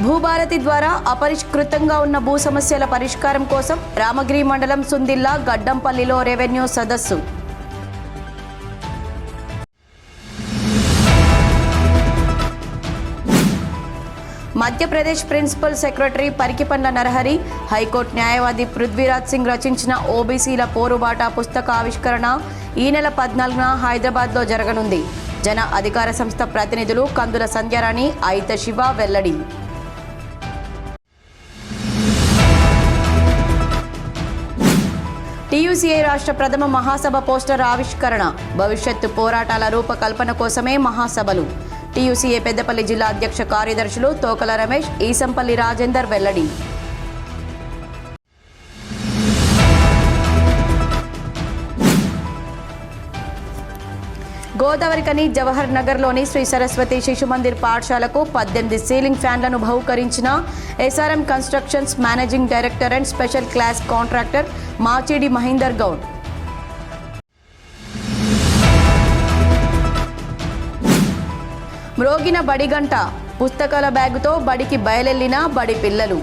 భూభారతి ద్వారా అపరిష్కృతంగా ఉన్న భూ సమస్యల పరిష్కారం కోసం రామగిరి మండలం సుందిల్లా గడ్డంపల్లిలో రెవెన్యూ సదస్సు. Madhya Pradesh principal secretary Parikipandla Narahari, high court న్యాయవాది పృథ్వీరాజ్ సింగ్ రచించిన ఓబీసీల పోరుబాట పుస్తక ఆవిష్కరణ ఈ నెల 14న హైదరాబాద్లో జరగనుంది. జన అధికార సంస్థ ప్రతినిధులు కందుల సంధ్యారాణి, అయిత శివ వెల్లడి. టీయూసీఐ రాష్ట్ర ప్రథమ మహాసభ పోస్టర్ ఆవిష్కరణ. భవిష్యత్తు పోరాటాల రూపకల్పన కోసమే మహాసభలు. టీయూసీఐ పెద్దపల్లి జిల్లా అధ్యక్ష కార్యదర్శులు తోకల రమేష్, ఈసంపల్లి రాజేందర్ వెల్లడి. గోదావరికని జవహర్ నగర్లోని శ్రీ సరస్వతి శిశు మందిర్ పాఠశాలకు 18 సీలింగ్ ఫ్యాన్లను బహూకరించిన SRM constructions managing director and special class contractor Machidi Mahender Goud. మ్రోగిన బడిగంట, పుస్తకాల బ్యాగుతో బడికి బయలెల్లిన బడి పిల్లలు.